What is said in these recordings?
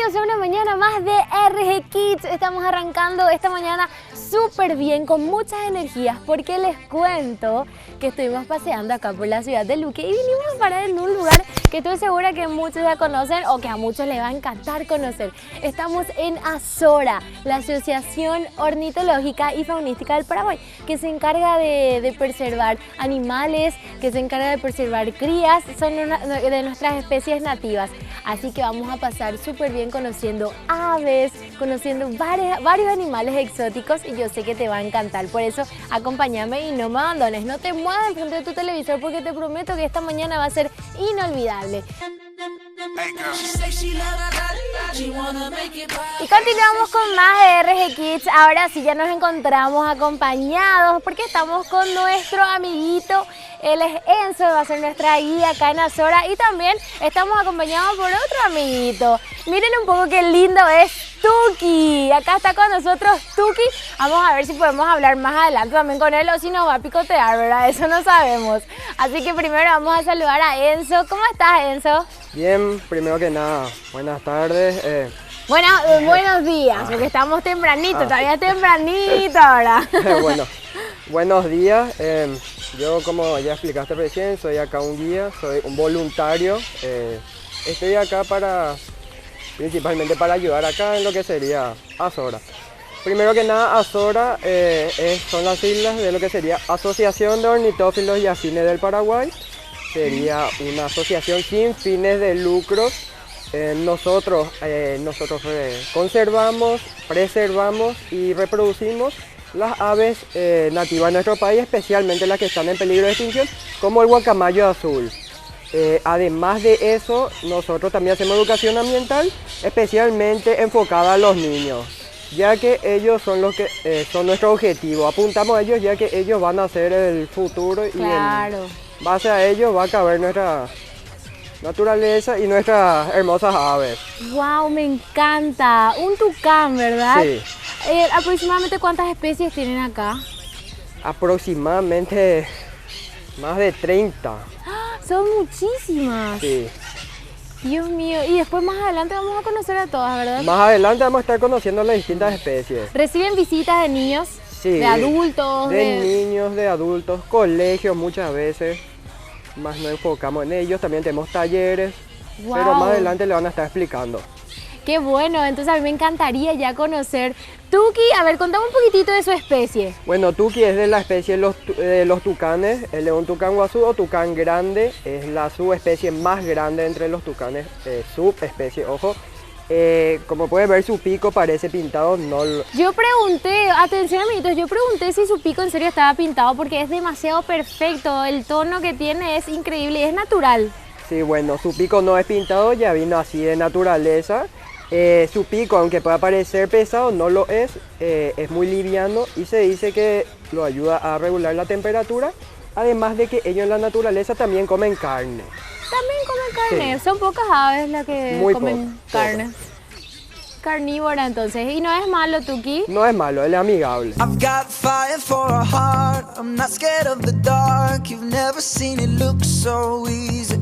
Bienvenidos a una mañana más de RG Kids. Estamos arrancando esta mañana súper bien, con muchas energías, porque les cuento que estuvimos paseando acá por la ciudad de Luque y vinimos a parar en un lugar que estoy segura que muchos ya conocen o que a muchos les va a encantar conocer. Estamos en Azora, la Asociación Ornitológica y Faunística del Paraguay, que se encarga de preservar animales, que se encarga de preservar crías, son de nuestras especies nativas. Así que vamos a pasar súper bien conociendo aves, conociendo varios animales exóticos y yo sé que te va a encantar. Por eso acompáñame y no me abandones, no te muevas frente de tu televisor porque te prometo que esta mañana va a ser inolvidable. Y continuamos con más de RG Kids. Ahora sí ya nos encontramos acompañados porque estamos con nuestro amiguito. Él es Enzo, va a ser nuestra guía acá en Azora y también estamos acompañados por otro amiguito. Miren un poco qué lindo es Tuki. Acá está con nosotros Tuki. Vamos a ver si podemos hablar más adelante también con él o si nos va a picotear, ¿verdad? Eso no sabemos. Así que primero vamos a saludar a Enzo. ¿Cómo estás, Enzo? Bien, primero que nada, buenas tardes. Bueno, buenos días, porque estamos tempranito, todavía es tempranito ahora. Bueno, buenos días. Yo, como ya explicaste recién, soy acá un guía, soy un voluntario. Estoy acá principalmente para ayudar acá en lo que sería Azora. Primero que nada, Azora son las siglas de lo que sería Asociación de Ornitófilos y Afines del Paraguay. Sería una asociación sin fines de lucro. Nosotros conservamos, preservamos y reproducimos las aves nativas de nuestro país, especialmente las que están en peligro de extinción, como el guacamayo azul. Además de eso, nosotros también hacemos educación ambiental, especialmente enfocada a los niños, ya que ellos son los que son nuestro objetivo. Apuntamos a ellos ya que ellos van a ser el futuro y claro. En base a ellos va a caber nuestra naturaleza y nuestras hermosas aves. ¡Wow! Me encanta. Un tucán, ¿verdad? Sí. ¿Aproximadamente cuántas especies tienen acá? Aproximadamente más de 30. ¡Ah! Son muchísimas. Sí. Dios mío. Y después más adelante vamos a conocer a todas, ¿verdad? Más adelante vamos a estar conociendo las distintas especies. ¿Reciben visitas de niños? Sí. ¿De adultos? De niños, de adultos, colegios muchas veces. Más nos enfocamos en ellos, también tenemos talleres, Wow. Pero más adelante le van a estar explicando. Qué bueno, entonces a mí me encantaría ya conocer. Tuki, a ver, contame un poquitito de su especie. Bueno, Tuki es de la especie de los tucanes, el león tucán guazú o tucán grande, es la subespecie más grande entre los tucanes, subespecie, ojo. Como pueden ver, su pico parece pintado, Yo pregunté, atención amiguitos, yo pregunté si su pico en serio estaba pintado porque es demasiado perfecto, el tono que tiene es increíble y es natural. Sí, bueno, su pico no es pintado, ya vino así de naturaleza. Su pico, aunque pueda parecer pesado, no lo es muy liviano y se dice que lo ayuda a regular la temperatura, además de que ellos en la naturaleza también comen carne. También comen carne, sí. Son pocas aves las que comen carne. Carnívora entonces, y no es malo, Tuki. No es malo, él es amigable. I've got fire for a heart, I'm not scared of the dark, you've never seen it look so easy.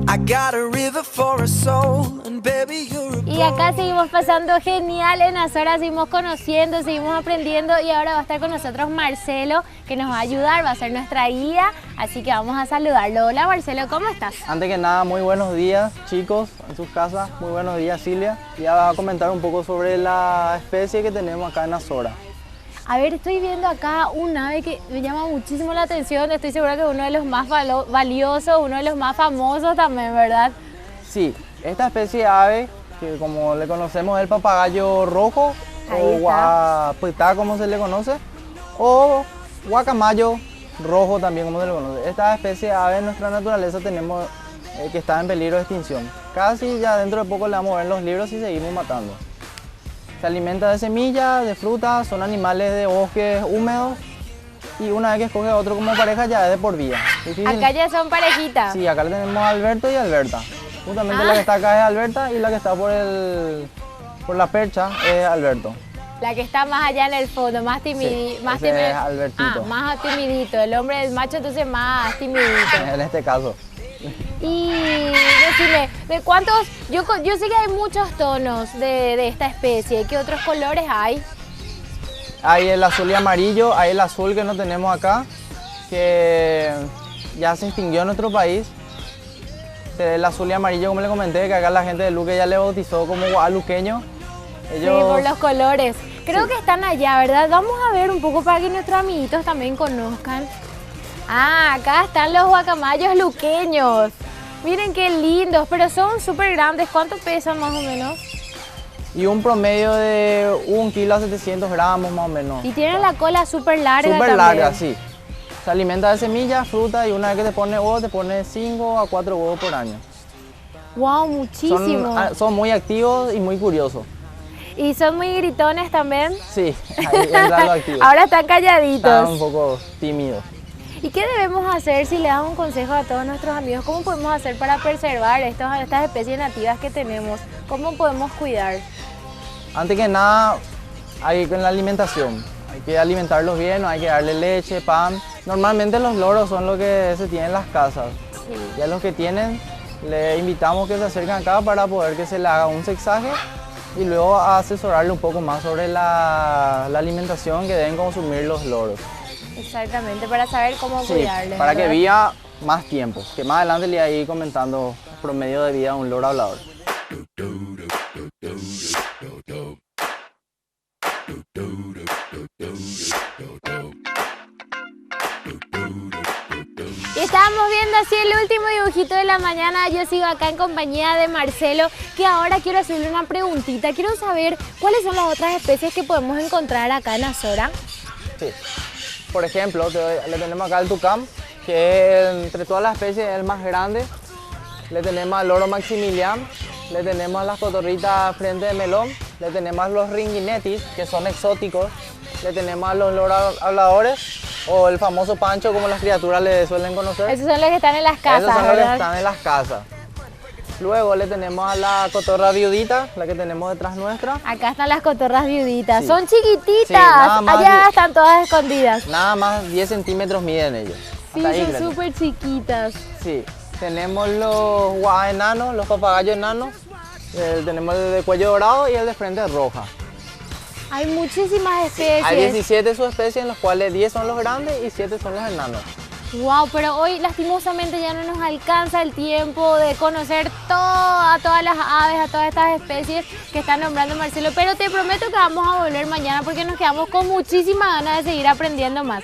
I got a river for a soul, and baby you're a Y acá seguimos pasando genial en Azora, seguimos conociendo, seguimos aprendiendo y ahora va a estar con nosotros Marcelo, que nos va a ayudar, va a ser nuestra guía, así que vamos a saludarlo. Hola Marcelo, ¿cómo estás? Antes que nada, muy buenos días chicos en sus casas, muy buenos días Silvia. Ya vas a comentar un poco sobre la especie que tenemos acá en Azora. A ver, estoy viendo acá un ave que me llama muchísimo la atención, estoy segura que es uno de los más valiosos, uno de los más famosos también, ¿verdad? Sí, esta especie de ave, que como le conocemos es el papagayo rojo, o guapetá como se le conoce, o guacamayo rojo también como se le conoce. Esta especie de ave en nuestra naturaleza tenemos que está en peligro de extinción. Casi ya dentro de poco le vamos a ver los libros y seguimos matando. Se alimenta de semillas, de frutas, son animales de bosques húmedos y una vez que escoge a otro como pareja ya es de por vida. Difícil. Acá ya son parejitas. Sí, acá tenemos a Alberto y Alberta. Justamente la que está acá es Alberta y la que está por la percha es Alberto. La que está más allá en el fondo, más timidito. Sí, más ese es Albertito. Más timidito. El hombre, el macho, entonces más timidito. En este caso. Y no decime, ¿de cuántos? Yo sé que hay muchos tonos de esta especie. ¿Qué otros colores hay? Hay el azul y amarillo, hay el azul que no tenemos acá, que ya se extinguió en nuestro país. El azul y amarillo, como le comenté, que acá la gente de Luque ya le bautizó como guadaluqueño. Ellos... Sí, por los colores. Creo que están allá, ¿verdad? Vamos a ver un poco para que nuestros amiguitos también conozcan. Ah, acá están los guacamayos luqueños. Miren qué lindos, pero son súper grandes. ¿Cuánto pesan más o menos? Y un promedio de 1 kilo a 700 gramos más o menos. Y tienen la cola súper larga Súper también. larga, sí. Se alimenta de semillas, fruta y una vez que te pone huevos, te pone 5 a 4 huevos por año. Wow, muchísimo. Son muy activos y muy curiosos. ¿Y son muy gritones también? Sí, ahí entran los activos. Ahora están calladitos. Están un poco tímidos. ¿Y qué debemos hacer si le damos un consejo a todos nuestros amigos? ¿Cómo podemos hacer para preservar estas especies nativas que tenemos? ¿Cómo podemos cuidar? Antes que nada, hay con la alimentación. Hay que alimentarlos bien, hay que darle leche, pan. Normalmente los loros son los que se tienen en las casas. Sí. Y a los que tienen, les invitamos que se acerquen acá para poder que se le haga un sexaje y luego a asesorarle un poco más sobre la alimentación que deben consumir los loros. Exactamente, para saber cómo Sí, cuidarles. para que ¿verdad? viva más tiempo, que más adelante le voy a ir comentando el promedio de vida de un loro hablador. Y estábamos viendo así el último dibujito de la mañana. Yo sigo acá en compañía de Marcelo, que ahora quiero hacerle una preguntita. Quiero saber cuáles son las otras especies que podemos encontrar acá en Azora. Sí. Por ejemplo, le tenemos acá el tucán, que entre todas las especies es el más grande. Le tenemos al loro maximilian, le tenemos a las cotorritas frente de melón, le tenemos a los ringinetis, que son exóticos, le tenemos a los loros habladores, o el famoso pancho, como las criaturas le suelen conocer. Esos son los que están en las casas, Esos son los que ¿verdad? están en las casas. Luego le tenemos a la cotorra viudita, la que tenemos detrás nuestra. Acá están las cotorras viuditas. Sí. Son chiquititas. Sí, nada más Allá de- están todas escondidas. Nada más 10 centímetros miden ellos. Sí, Hasta ahí, son creo. súper chiquitas. Sí, tenemos los guas enanos, los papagayos enanos. Tenemos el de cuello dorado y el de frente roja. Hay muchísimas especies. Hay 17 subespecies, en las cuales 10 son los grandes y 7 son los enanos. Wow, pero hoy lastimosamente ya no nos alcanza el tiempo de conocer a todas las aves, a todas estas especies que está nombrando Marcelo, pero te prometo que vamos a volver mañana porque nos quedamos con muchísimas ganas de seguir aprendiendo más.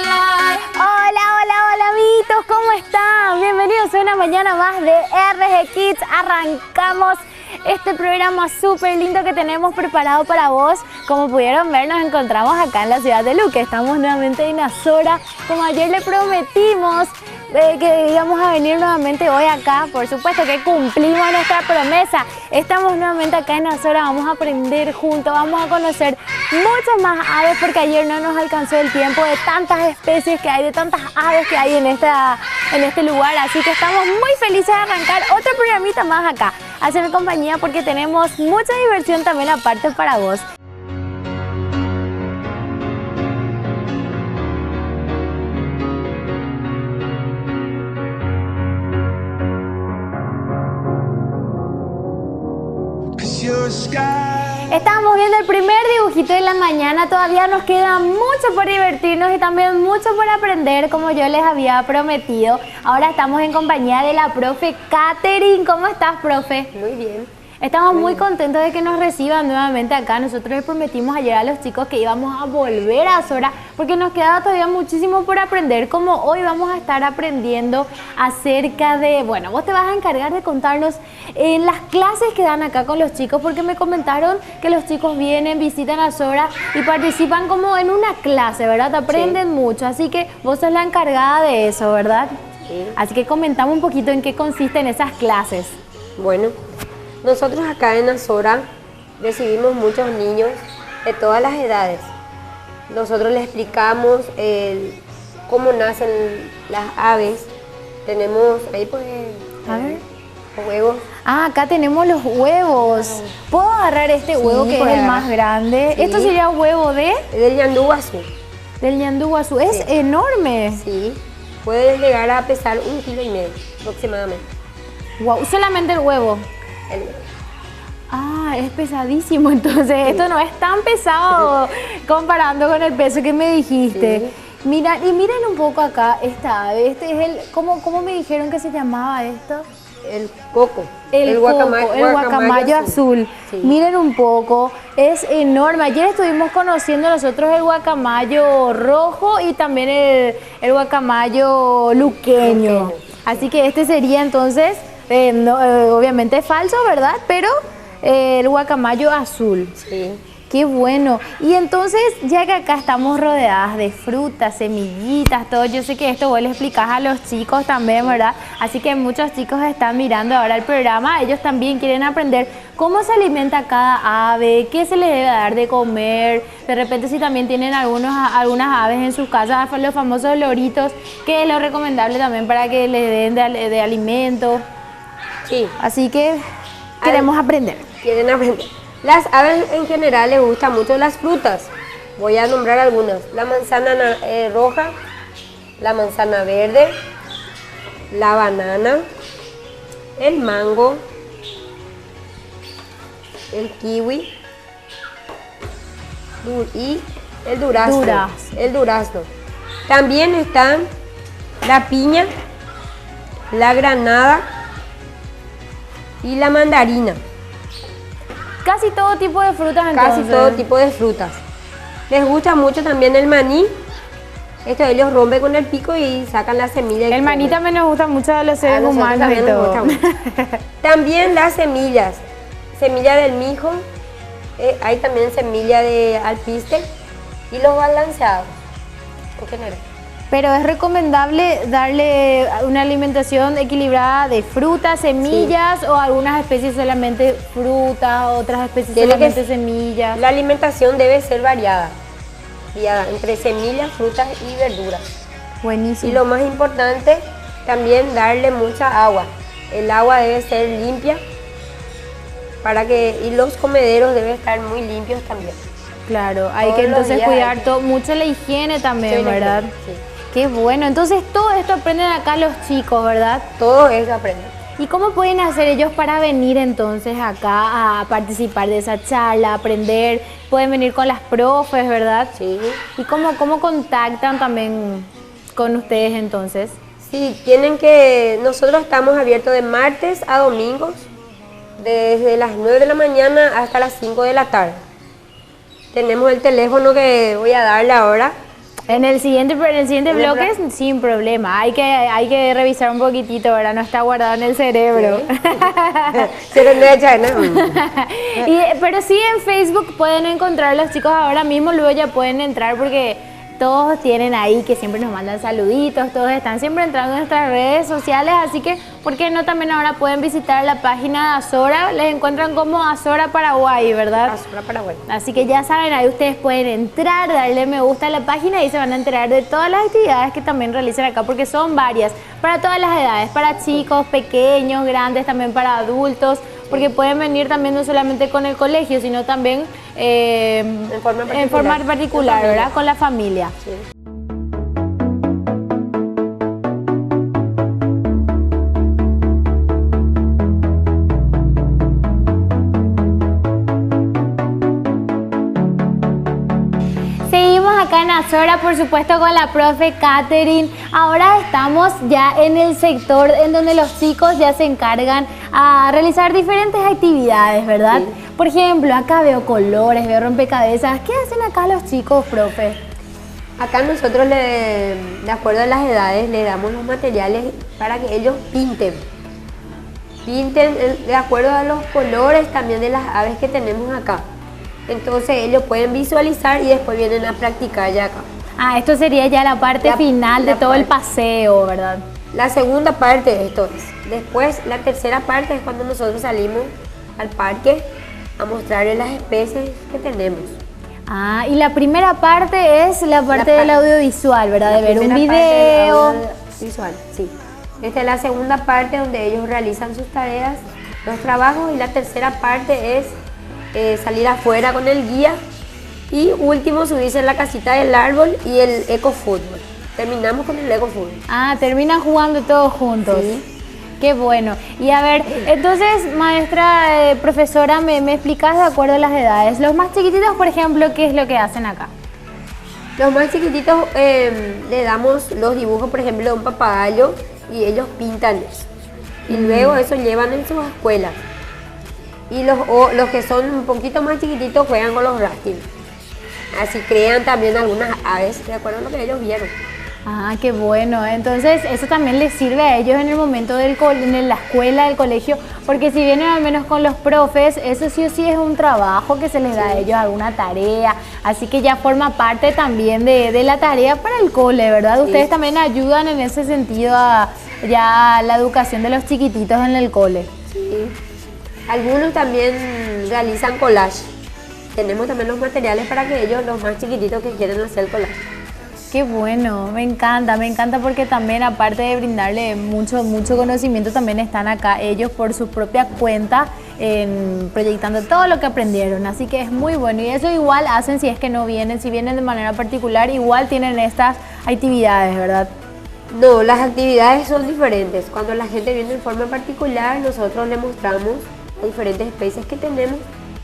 Hola, hola, hola amiguitos, ¿cómo están? Bienvenidos a una mañana más de RG Kids. Arrancamos este programa súper lindo que tenemos preparado para vos. Como pudieron ver, nos encontramos acá en la ciudad de Luque. Estamos nuevamente en Azora. Como ayer le prometimos que íbamos a venir nuevamente hoy acá, por supuesto que cumplimos nuestra promesa. Estamos nuevamente acá en Azora, vamos a aprender juntos, vamos a conocer muchas más aves porque ayer no nos alcanzó el tiempo de tantas especies que hay, de tantas aves que hay en este lugar. Así que estamos muy felices de arrancar otro programita más acá, hacer compañía porque tenemos mucha diversión también aparte para vos. Estábamos viendo el primer dibujito de la mañana, todavía nos queda mucho por divertirnos y también mucho por aprender, como yo les había prometido. Ahora estamos en compañía de la profe Katherine. ¿Cómo estás, profe? Muy bien. Estamos muy contentos de que nos reciban nuevamente acá. Nosotros les prometimos ayer a los chicos que íbamos a volver a Azora porque nos quedaba todavía muchísimo por aprender, como hoy vamos a estar aprendiendo acerca de, bueno, vos te vas a encargar de contarnos en las clases que dan acá con los chicos, porque me comentaron que los chicos vienen, visitan Azora y participan como en una clase, ¿verdad? Aprenden mucho, así que vos sos la encargada de eso, ¿verdad? Sí. Así que comentamos un poquito en qué consisten esas clases. Bueno, nosotros acá en Azora recibimos muchos niños de todas las edades. Nosotros les explicamos cómo nacen las aves. Tenemos ahí pues A ver. huevos. Ah, acá tenemos los huevos. ¿Puedo agarrar este huevo que es puede el agarrar. más grande? Sí. ¿Esto sería huevo de? Es del ñandú azul. del ñandú guazú. Es Sí. enorme. Sí, puede llegar a pesar 1,5 kilos aproximadamente. Wow, solamente el huevo. El- Ah, es pesadísimo, entonces esto no es tan pesado comparando con el peso que me dijiste. Mira, y miren un poco acá esta ave, este es ¿cómo me dijeron que se llamaba esto? El coco. El guacamayo azul. Sí. Miren un poco, es enorme. Ayer estuvimos conociendo nosotros el guacamayo rojo y también el guacamayo luqueño. Luqueño. Así que este sería entonces, obviamente falso, ¿verdad? Pero el guacamayo azul. Sí. Qué bueno. Y entonces, ya que acá estamos rodeadas de frutas, semillitas, todo, yo sé que esto vos le explicás a los chicos también, ¿verdad? Así que muchos chicos están mirando ahora el programa, ellos también quieren aprender cómo se alimenta cada ave, qué se le debe dar de comer, de repente si también tienen algunas aves en sus casas, los famosos loritos, que es lo recomendable también para que les den de alimento. Sí. Así que queremos aprender. Quieren aprender. Las aves en general les gustan mucho las frutas. Voy a nombrar algunas. La manzana roja, la manzana verde, la banana, el mango, el kiwi y el durazno. El durazno. También están la piña, la granada y la mandarina. Casi todo tipo de frutas entonces. Casi todo tipo de frutas. Les gusta mucho también el maní. Esto ellos rompen con el pico y sacan la semilla. y El maní comen. también nos gusta mucho a los A seres nosotros humanos y también nos todo. gusta mucho. También las semillas. Semilla del mijo. Hay también semilla de alpiste. Y los balanceados. En general. Pero es recomendable darle una alimentación equilibrada de frutas, semillas o algunas especies solamente frutas, otras especies Tiene que solamente ser- semillas. La alimentación debe ser variada. Entre semillas, frutas y verduras. Buenísimo. Y lo más importante, también darle mucha agua. El agua debe ser limpia y los comederos deben estar muy limpios también. Claro, hay Todos que los entonces días cuidar hay que- todo, mucho la higiene también, Sí, la ¿verdad? higiene, sí. Qué bueno. Entonces todo esto aprenden acá los chicos, ¿verdad? Todo eso aprende. ¿Y cómo pueden hacer ellos para venir entonces acá a participar de esa charla, aprender? Pueden venir con las profes, ¿verdad? Sí. ¿Y cómo contactan también con ustedes entonces? Sí, nosotros estamos abiertos de martes a domingos, desde las 9 de la mañana hasta las 5 de la tarde. Tenemos el teléfono que voy a darle ahora. En el siguiente el bloque sin problema. Hay que revisar un poquitito, ¿verdad? No está guardado en el cerebro. Pero sí en Facebook pueden encontrar los chicos ahora mismo, luego ya pueden entrar porque todos tienen ahí que siempre nos mandan saluditos, todos están siempre entrando en nuestras redes sociales, así que ¿por qué no también ahora pueden visitar la página de Azora? Les encuentran como Azora Paraguay, ¿verdad? Azora Paraguay. Así que ya saben, ahí ustedes pueden entrar, darle me gusta a la página y se van a enterar de todas las actividades que también realizan acá, porque son varias, para todas las edades, para chicos, pequeños, grandes, también para adultos, porque pueden venir también no solamente con el colegio, sino también en forma particular, ¿verdad? Con la familia. Sí. Seguimos acá en Azora, por supuesto, con la profe Catherine. Ahora estamos ya en el sector en donde los chicos ya se encargan a realizar diferentes actividades, ¿verdad? Sí. Por ejemplo, acá veo colores, veo rompecabezas. ¿Qué hacen acá los chicos, profe? Acá nosotros, de acuerdo a las edades, le damos los materiales para que ellos pinten. Pinten de acuerdo a los colores también de las aves que tenemos acá. Entonces ellos pueden visualizar y después vienen a practicar ya acá. Ah, esto sería ya la parte final de todo el paseo, ¿verdad? La segunda parte esto es. Después, la tercera parte es cuando nosotros salimos al parque a mostrarles las especies que tenemos. Ah, y la primera parte es la parte del audiovisual, ¿verdad? De ver un video. Visual, sí. Esta es la segunda parte donde ellos realizan sus tareas, los trabajos, y la tercera parte es salir afuera con el guía Y último, subirse en la casita del árbol y el ecofútbol. Terminamos con el ecofútbol. Ah, terminan jugando todos juntos. Sí. Qué bueno. Y a ver, entonces, maestra, profesora, ¿me explicas de acuerdo a las edades? Los más chiquititos, por ejemplo, ¿qué es lo que hacen acá? Los más chiquititos le damos los dibujos, por ejemplo, de un papagayo y ellos pintan eso. Y luego eso llevan en sus escuelas. Y los que son un poquito más chiquititos juegan con los rastings. Así crean también algunas aves de acuerdo a lo que ellos vieron. Ah, qué bueno. Entonces, eso también les sirve a ellos en el momento en la escuela, del colegio, porque si vienen al menos con los profes, eso sí o sí es un trabajo que se les da a ellos, alguna tarea, así que ya forma parte también de la tarea para el cole, ¿verdad? Sí. Ustedes también ayudan en ese sentido a ya la educación de los chiquititos en el cole. Sí. Algunos también realizan collage. Tenemos también los materiales para que ellos, los más chiquititos que quieren hacer el collage. Qué bueno, me encanta porque también aparte de brindarle mucho conocimiento, también están acá ellos por su propia cuenta proyectando todo lo que aprendieron, así que es muy bueno y eso igual hacen si es que no vienen, si vienen de manera particular, igual tienen estas actividades, ¿verdad? No, las actividades son diferentes. Cuando la gente viene en forma particular, nosotros le mostramos las diferentes especies que tenemos.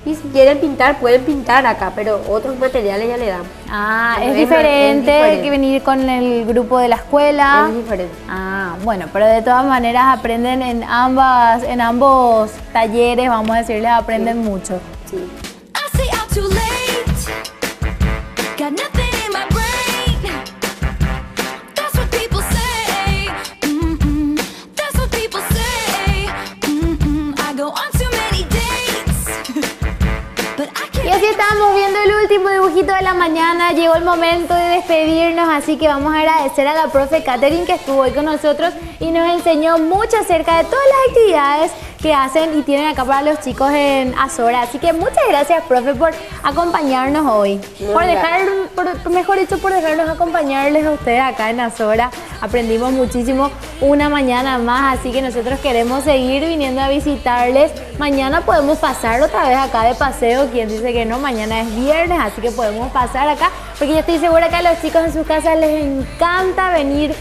Y si quieren pintar, pueden pintar acá, pero otros materiales ya le damos. Ah, Pero es diferente diferente que venir con el grupo de la escuela. Es diferente. Ah, bueno, pero de todas maneras aprenden en ambos talleres, vamos a decirles, aprenden mucho. Sí. I stay out too late. Got nothing in my brain. That's what people say. That's what people say. I go on too many dates. But I Y can't. así estamos viendo el último dibujito de la mañana, llegó el momento de despedirnos, así que vamos a agradecer a la profe Catherine que estuvo hoy con nosotros y nos enseñó mucho acerca de todas las actividades que hacen y tienen acá para los chicos en Azora. Así que muchas gracias, profe, por acompañarnos hoy. Mejor dicho, por dejarnos acompañarles a ustedes acá en Azora. Aprendimos muchísimo una mañana más, así que nosotros queremos seguir viniendo a visitarles. Mañana podemos pasar otra vez acá de paseo. Quien dice que no, mañana es viernes, así que podemos pasar acá, porque yo estoy segura que a los chicos en sus casas les encanta venir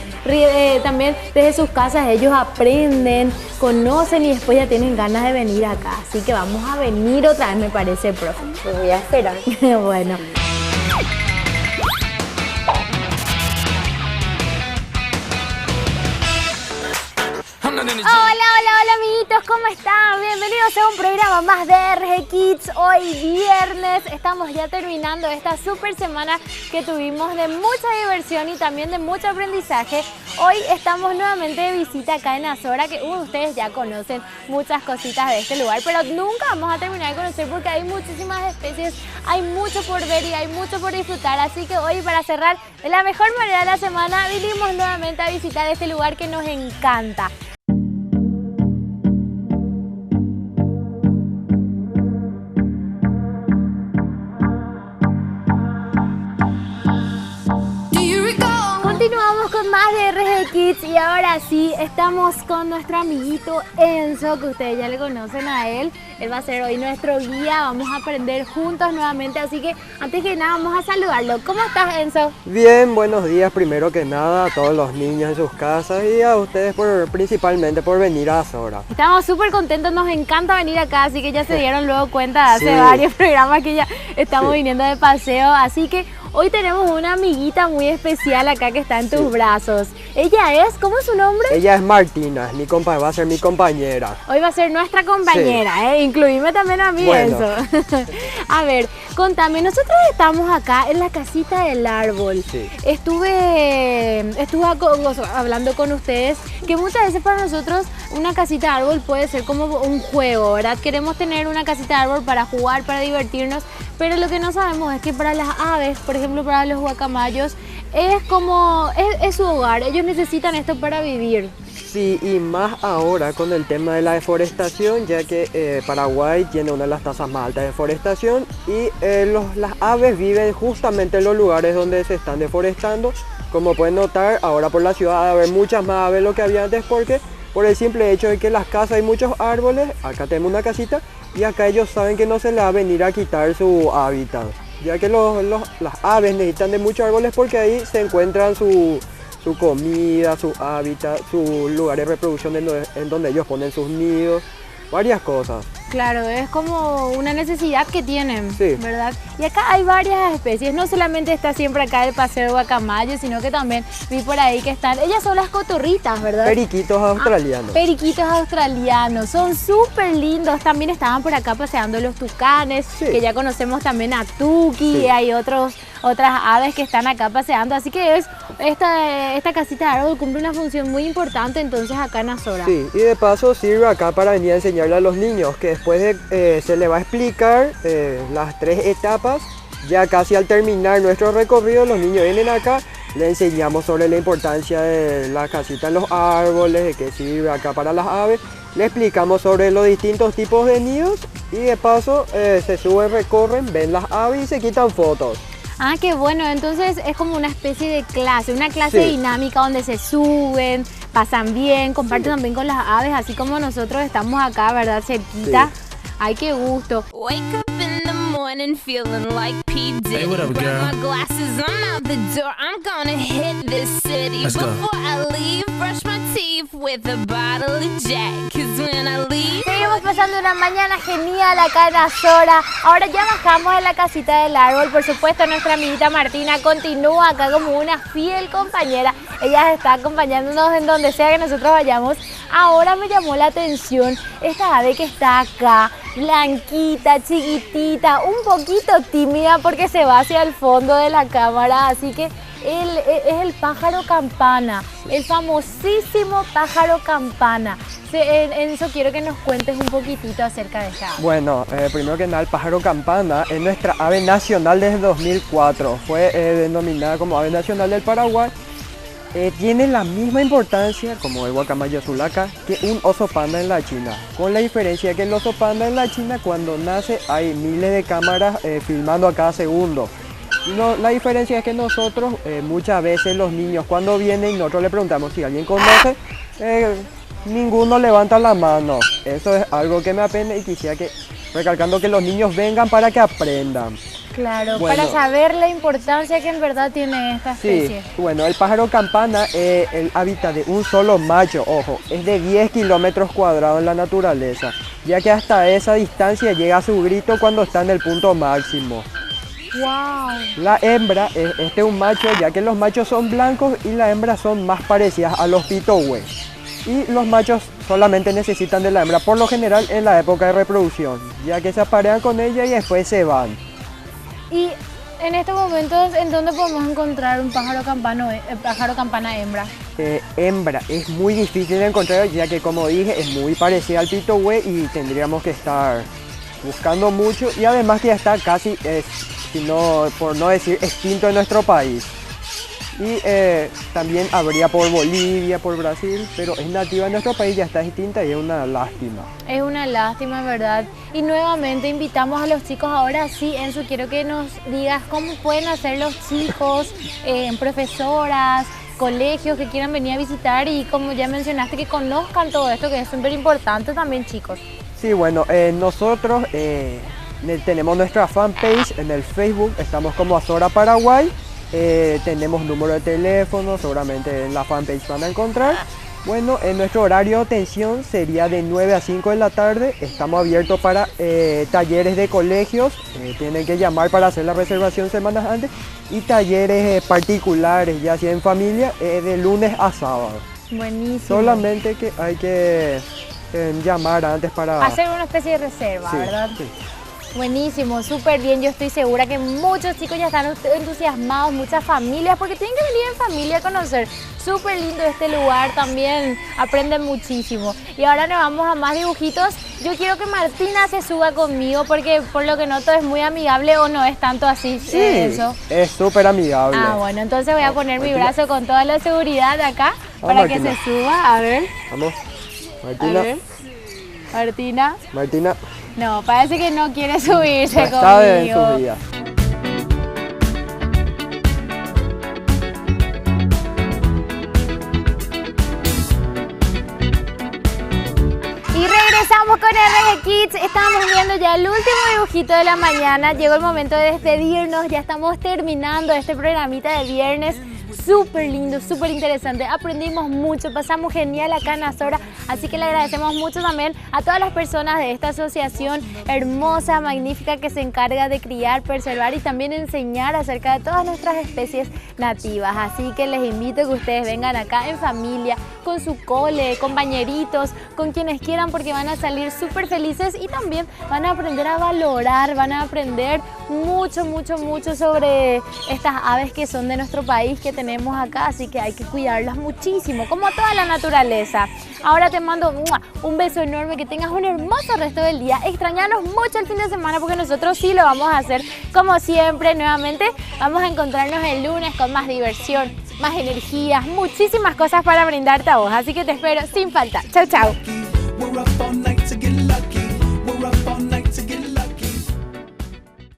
también desde sus casas. Ellos aprenden, conocen y después ya tienen ganas de venir acá. Así que vamos a venir otra vez, me parece, profe. Me voy a esperar. Bueno. Hola amiguitos, ¿cómo están? Bienvenidos a un programa más de RG Kids. Hoy viernes estamos ya terminando esta super semana que tuvimos de mucha diversión y también de mucho aprendizaje. Hoy estamos nuevamente de visita acá en Azora, que ustedes ya conocen muchas cositas de este lugar, pero nunca vamos a terminar de conocer porque hay muchísimas especies, hay mucho por ver y hay mucho por disfrutar. Así que hoy, para cerrar de la mejor manera de la semana, vinimos nuevamente a visitar este lugar que nos encanta. Continuamos con más de RG Kids y ahora sí, estamos con nuestro amiguito Enzo, que ustedes ya le conocen a él. Él va a ser hoy nuestro guía, vamos a aprender juntos nuevamente, así que antes que nada vamos a saludarlo. ¿Cómo estás, Enzo? Bien, buenos días primero que nada a todos los niños en sus casas y a ustedes principalmente por venir a Azora. Estamos súper contentos, nos encanta venir acá, así que ya se dieron luego cuenta hace Sí. varios programas que ya estamos viniendo de paseo, así que hoy tenemos una amiguita muy especial acá que está en tus brazos. Ella es, ¿cómo es su nombre? Ella es Martina, va a ser mi compañera. Hoy va a ser nuestra compañera, incluíme también a mí, Bueno. Enzo. A ver, contame, nosotros estamos acá en la casita del árbol. Sí. Estuve hablando con ustedes que muchas veces para nosotros una casita de árbol puede ser como un juego, ¿verdad? Queremos tener una casita de árbol para jugar, para divertirnos, pero lo que no sabemos es que para las aves, por ejemplo para los guacamayos, es su hogar, ellos necesitan esto para vivir. Sí, y más ahora con el tema de la deforestación, ya que Paraguay tiene una de las tasas más altas de deforestación y las aves viven justamente en los lugares donde se están deforestando. Como pueden notar, ahora por la ciudad va a haber muchas más aves de lo que había antes, porque por el simple hecho de que en las casas hay muchos árboles. Acá tenemos una casita y acá ellos saben que no se les va a venir a quitar su hábitat. ya que las aves necesitan de muchos árboles porque ahí se encuentran su comida, su hábitat, su lugar de reproducción en donde ellos ponen sus nidos, varias cosas. Claro, es como una necesidad que tienen, Sí. ¿verdad? Y acá hay varias especies, no solamente está siempre acá el paseo de guacamayo, sino que también vi por ahí que están, ellas son las cotorritas, ¿verdad? Periquitos australianos. Periquitos australianos, son súper lindos. También estaban por acá paseando los tucanes, Sí. que ya conocemos también a Tuki, Sí. y hay otras aves que están acá paseando. Así que esta casita de árbol cumple una función muy importante entonces acá en Azora. Sí, y de paso sirve acá para venir a enseñarle a los niños que después se le va a explicar las 3 etapas. Ya casi al terminar nuestro recorrido, los niños vienen acá, le enseñamos sobre la importancia de la casita en los árboles, de qué sirve acá para las aves, le explicamos sobre los distintos tipos de nidos y de paso se suben, recorren, ven las aves y se quitan fotos. Ah, qué bueno, entonces es como una especie de clase, una clase Sí. dinámica donde se suben, pasan bien, comparten también con las aves, así como nosotros estamos acá, ¿verdad? Cerquita. Sí. Ay, qué gusto. Wake up in the morning feeling like P. Diddy. Hey, what up, Grab girl? my glasses, I'm out the door. I'm gonna hit this city. Let's go. Before I leave, brush my teeth with a bottle of Jack. 'Cause when I leave, Seguimos pasando una mañana genial acá en Azora. Ahora ya bajamos de la casita del árbol. Por supuesto, nuestra amiguita Martina continúa acá como una fiel compañera. Ella está acompañándonos en donde sea que nosotros vayamos. Ahora me llamó la atención esta ave que está acá, blanquita, chiquitita, un poquito tímida porque se va hacia el fondo de la cámara. Así que es el pájaro campana, el famosísimo pájaro campana. Enzo, quiero que nos cuentes un poquitito acerca de esta ave. Bueno, primero que nada, el pájaro campana es nuestra ave nacional desde 2004. Fue denominada como ave nacional del Paraguay. Tiene la misma importancia como el guacamayo azulaca que un oso panda en la China. Con la diferencia que el oso panda en la China cuando nace hay miles de cámaras filmando a cada segundo. No, la diferencia es que nosotros muchas veces los niños cuando vienen nosotros le preguntamos si alguien conoce, ninguno levanta la mano. Eso es algo que me apena y quisiera que recalcando que los niños vengan para que aprendan. Claro, Bueno. para saber la importancia que en verdad tiene esta especie. Sí, bueno, el pájaro campana es el hábitat de un solo macho, ojo, es de 10 kilómetros cuadrados en la naturaleza, ya que hasta esa distancia llega su grito cuando está en el punto máximo. ¡Wow! La hembra es un macho, ya que los machos son blancos y las hembras son más parecidas a los pitahue. Y los machos solamente necesitan de la hembra, por lo general en la época de reproducción, ya que se aparean con ella y después se van. Y en estos momentos, ¿en dónde podemos encontrar un pájaro campana hembra? Hembra es muy difícil de encontrar, ya que como dije es muy parecida al pitahue y tendríamos que estar buscando mucho y además que ya está casi, por no decir extinto en nuestro país. Y también habría por Bolivia, por Brasil, pero es nativa en nuestro país, ya está extinta y es una lástima. Es una lástima, ¿verdad? Y nuevamente invitamos a los chicos, ahora sí, Enzo, quiero que nos digas cómo pueden hacer los chicos, profesoras, colegios que quieran venir a visitar y como ya mencionaste, que conozcan todo esto, que es súper importante también, chicos. Sí, bueno, nosotros tenemos nuestra fanpage en el Facebook, estamos como Azora Paraguay. Tenemos número de teléfono, seguramente en la fanpage van a encontrar. Bueno, en nuestro horario de atención sería de 9 a 5 de la tarde. Estamos abiertos para talleres de colegios, tienen que llamar para hacer la reservación semanas antes. Y talleres particulares, ya sea en familia, de lunes a sábado. Buenísimo. Solamente que hay que llamar antes para... Hacer una especie de reserva, Sí, ¿verdad? sí. Buenísimo, súper bien. Yo estoy segura que muchos chicos ya están entusiasmados, muchas familias, porque tienen que venir en familia a conocer. Súper lindo este lugar, también aprenden muchísimo. Y ahora nos vamos a más dibujitos. Yo quiero que Martina se suba conmigo, porque por lo que noto es muy amigable, o no es tanto así. Sí, Eso. es súper amigable. Ah, bueno, entonces voy a poner mi Martina. brazo con toda la seguridad acá Vamos, para que Martina. se suba. A ver, Vamos, a Martina, ver. Martina. Martina. No, parece que no quiere subirse No está en conmigo. sus días. Y regresamos con en RG Kids estamos viendo ya el último dibujito de la mañana. Llegó el momento de despedirnos, ya estamos terminando este programita de viernes. Súper lindo, súper interesante, aprendimos mucho, pasamos genial acá en Azora, así que le agradecemos mucho también a todas las personas de esta asociación hermosa, magnífica, que se encarga de criar, preservar y también enseñar acerca de todas nuestras especies nativas. Así que les invito a que ustedes vengan acá en familia, con su cole, compañeritos, con quienes quieran, porque van a salir súper felices y también van a aprender a valorar, van a aprender mucho, mucho, mucho sobre estas aves que son de nuestro país, que tenemos acá, así que hay que cuidarlas muchísimo, como toda la naturaleza. Ahora te mando un beso enorme, que tengas un hermoso resto del día. Extrañanos mucho el fin de semana, porque nosotros sí lo vamos a hacer como siempre. Nuevamente vamos a encontrarnos el lunes con más diversión, más energías, muchísimas cosas para brindarte a vos, así que te espero sin falta. Chau, chau.